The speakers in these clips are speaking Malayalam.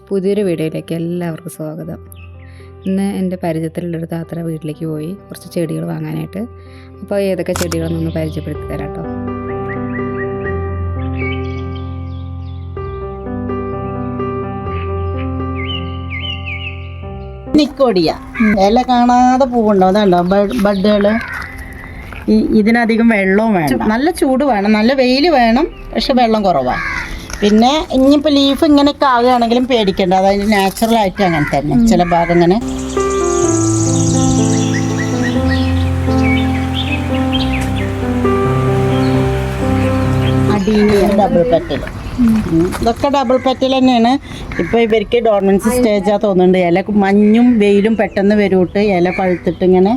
പുതിയൊരു വീഡിയോയിലേക്ക് എല്ലാവർക്കും സ്വാഗതം. ഇന്ന് എൻ്റെ പരിചയത്തിലുള്ളൊരു താത്തയുടെ വീട്ടിലേക്ക് പോയി കുറച്ച് ചെടികൾ വാങ്ങാനായിട്ട്. അപ്പോൾ ഏതൊക്കെ ചെടികളെന്നൊന്ന് പരിചയപ്പെടുത്തി തരാം കേട്ടോ. നിക്കോടിയ ഇല കാണാതെ പൂവുണ്ടോ? അതുണ്ടോ ബഡ്ഡുകൾ. ഇതിനധികം വെള്ളവും വേണം, നല്ല ചൂട് വേണം, നല്ല വെയിൽ വേണം, പക്ഷെ വെള്ളം കുറവാണ്. പിന്നെ ഇനിയിപ്പോൾ ലീഫ് ഇങ്ങനെയൊക്കെ ആകുകയാണെങ്കിലും പേടിക്കേണ്ട, അതായത് നാച്ചുറലായിട്ട് അങ്ങനെ തന്നെ ചില ഭാഗം ഇങ്ങനെ. അടീനിയ ഡബിൾ പെറ്റൽ, ഇതൊക്കെ ഡബിൾ പെറ്റൽ തന്നെയാണ്. ഇപ്പോൾ ഇവർക്ക് ഡോർമൻസി സ്റ്റേജാ തോന്നുന്നുണ്ട്. ഇല മഞ്ഞും വെയിലും പെട്ടെന്ന് വരൂട്ട് ഇല പഴുത്തിട്ട് ഇങ്ങനെ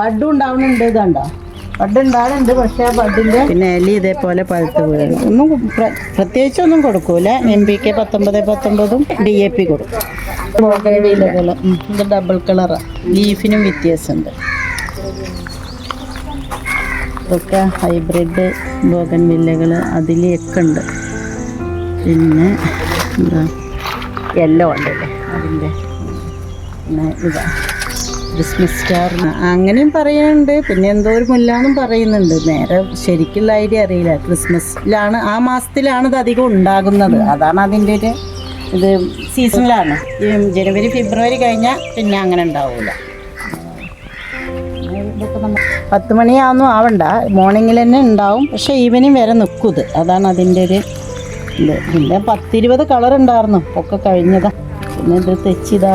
ബഡ്ഡും ഉണ്ടാവുന്നുണ്ട്. ഇതുണ്ടോ ബഡ് ഉണ്ടാകുന്നുണ്ട്, പക്ഷേ ആ ബഡിൻ്റെ പിന്നെ ഇല ഇതേപോലെ പഴുത്ത് വീഴും. ഒന്നും പ്രത്യേകിച്ചൊന്നും കൊടുക്കൂല. NPK 19-19 DAP കൊടുക്കും. ഇത് ഡബിൾ കളറാണ്, ലീഫിനും വ്യത്യാസമുണ്ട്. ഇതൊക്കെ ഹൈബ്രിഡ് ബോഗൺവില്ലകൾ അതിലൊക്കെ ഉണ്ട്. പിന്നെ എന്താ യെല്ലോ ഉണ്ടല്ലേ അതിൻ്റെ, പിന്നെ ഇതാ ക്രിസ്മസ് സ്റ്റാർ അങ്ങനെയും പറയുന്നുണ്ട്. പിന്നെ എന്തോ ഒരു മുല്ലാന്നും പറയുന്നുണ്ട്. നേരെ ശരിക്കുള്ള ഐഡിയ അറിയില്ല. ക്രിസ്മസിലാണ്, ആ മാസത്തിലാണ് ഇത് അധികം ഉണ്ടാകുന്നത്. അതാണ് അതിൻ്റെ ഒരു ഇത്. സീസണിലാണ്. ജനുവരി ഫെബ്രുവരി കഴിഞ്ഞാൽ പിന്നെ അങ്ങനെ ഉണ്ടാവില്ല. ഇതൊക്കെ നമ്മൾ 10 മണിയാവുന്നു ആവണ്ട, മോർണിംഗിൽ തന്നെ ഉണ്ടാവും, പക്ഷേ ഈവനിങ് വരെ നിൽക്കും ഇത്. അതാണ് അതിൻ്റെ ഒരു ഇത്. പിന്നെ 10-20 കളർ ഉണ്ടായിരുന്നു, ഒക്കെ കഴിഞ്ഞതാ. പിന്നെ ഇത് തെച്ചിതാ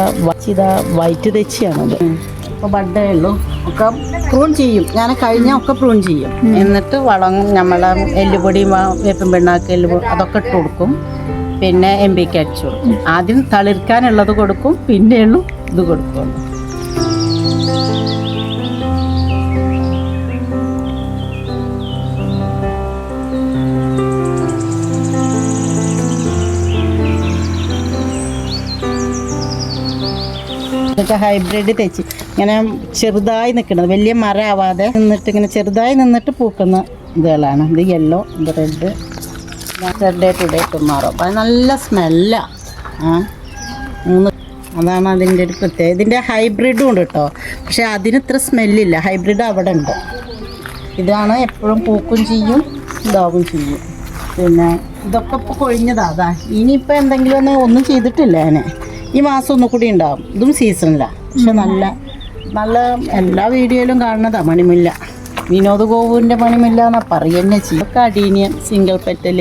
വൈറ്റ് തെച്ചിയാണത്. ഇപ്പോൾ ബഡേ ഉള്ളൂ. ഒക്കെ പ്രൂൺ ചെയ്യും, ഞാൻ കഴിഞ്ഞാൽ ഒക്കെ പ്രൂൺ ചെയ്യും. എന്നിട്ട് വളം നമ്മളെ എല്ലുപൊടിയും വേപ്പും പിണ്ണാക്ക് എല്ലുപൊടി അതൊക്കെ ഇട്ട് കൊടുക്കും. പിന്നെ NPK അടിച്ചു കൊടുക്കും. ആദ്യം തളിർക്കാനുള്ളത് കൊടുക്കും, പിന്നെയുള്ളൂ ഇത് കൊടുക്കുള്ളൂ. ഇതൊക്കെ ഹൈബ്രിഡ് തെച്ചി ഇങ്ങനെ ചെറുതായി നിൽക്കുന്നത്, വലിയ മരം ആവാതെ നിന്നിട്ട് ഇങ്ങനെ ചെറുതായി നിന്നിട്ട് പൂക്കുന്ന ഇതുകളാണ്. ഇത് യെല്ലോ, ഇത് red. Day to day tomorrow. അത് നല്ല സ്മെല്ലാണ്. അതാണ് അതിൻ്റെ ഒരു പ്രത്യേകത. ഇതിൻ്റെ ഹൈബ്രിഡും ഉണ്ട് കേട്ടോ, പക്ഷെ അതിന് ഇത്ര സ്മെല്ലില്ല. ഹൈബ്രിഡ് അവിടെ ഉണ്ട്. ഇതാണ് എപ്പോഴും പൂക്കും ചെയ്യും, ഇതാവും ചെയ്യും. പിന്നെ ഇതൊക്കെ ഇപ്പോൾ കൊഴിഞ്ഞതാ. അതാ ഇനിയിപ്പോൾ എന്തെങ്കിലും ഒന്നും ചെയ്തിട്ടില്ല ഞാൻ. ഈ മാസം ഒന്നുകൂടി ഉണ്ടാവും. ഇതും സീസണിലാണ്, പക്ഷെ നല്ല നല്ല എല്ലാ വീഡിയോയിലും കാണുന്നതാണ് മണിമുല്ല. വിനോദ് ഗോപുവിൻ്റെ മണിമുല്ല എന്നാ പറയുന്നത് ചെയ്യും. ഒക്കെ അടീനിയം സിംഗിൾ പെറ്റൽ.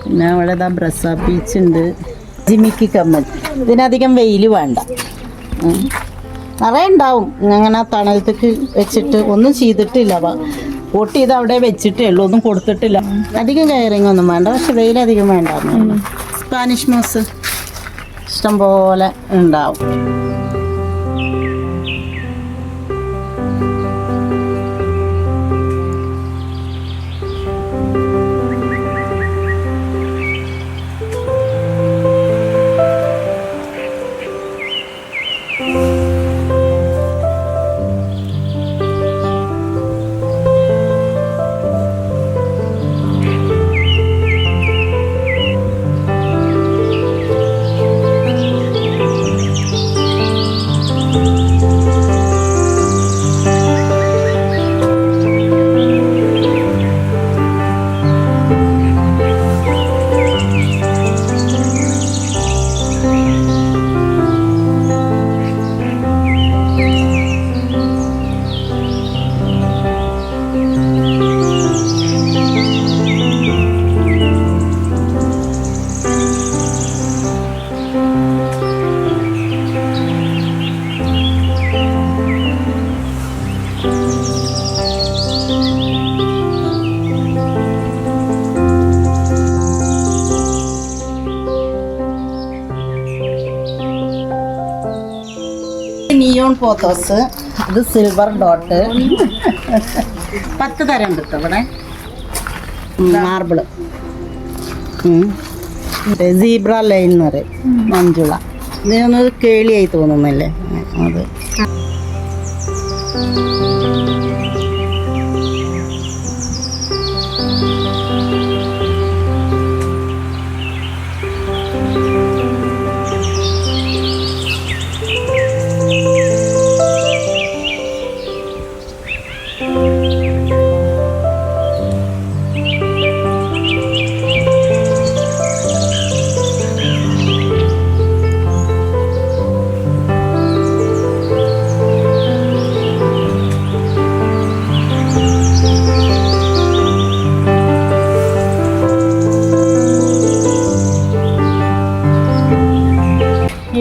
പിന്നെ അവിടെ ഇതാ ബ്രസ പീച്ച് ഉണ്ട്, ജിമിക്കി കമ്മൽ. ഇതിനധികം വെയിൽ വേണ്ട, നിറയെ ഉണ്ടാവും. അങ്ങനെ തണലത്തേക്ക് വെച്ചിട്ട് ഒന്നും ചെയ്തിട്ടില്ല. പൊട്ടി ചെയ്ത് അവിടെ വെച്ചിട്ടേ ഉള്ളൂ, ഒന്നും കൊടുത്തിട്ടില്ല. അധികം കയറിങ് ഒന്നും വേണ്ട, പക്ഷെ വെയിലധികം വേണ്ട. സ്പാനിഷ് മോസ് ഇഷ്ടംപോലെ ഉണ്ടാവും. നിയോൺ പോത്തോസ്, ഇത് സിൽവർ ഡോട്ട്. 10 തരം ഉണ്ട് ഇവിടെ. മാർബിള്, സീബ്ര ലൈൻ എന്ന് പറയും, മഞ്ജുള. ഇതിനൊന്നും കേളിയായി തോന്നുന്നല്ലേ അത്.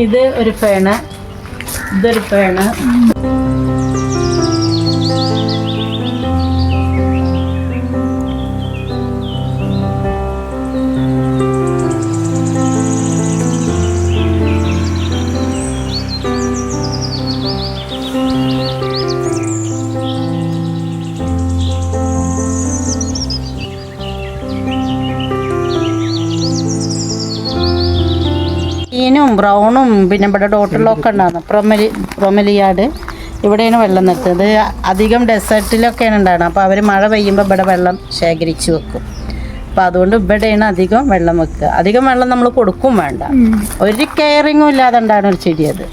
ഇത് ഒരു ഫേണ്, ഇതൊരു ഫേണ്. ഗ്രീനും ബ്രൗണും പിന്നെ ഇവിടെ ഡോട്ടിലൊക്കെ ഉണ്ടാകുന്നത് പ്രൊമലിയാട്. ഇവിടെയാണ് വെള്ളം നിർത്തുന്നത്. അധികം ഡെസേർട്ടിലൊക്കെയാണ് ഉണ്ടാകുന്നത്. അപ്പോൾ അവർ മഴ പെയ്യുമ്പോൾ ഇവിടെ വെള്ളം ശേഖരിച്ച് വെക്കും. അപ്പോൾ അതുകൊണ്ട് ഇവിടെയാണ് അധികം വെള്ളം വെക്കുക. അധികം വെള്ളം നമ്മൾ കൊടുക്കും വേണ്ട. ഒരു കെയറിങ്ങും ഇല്ലാതെ ഉണ്ടാകുന്ന ഒരു ചെടി അത്.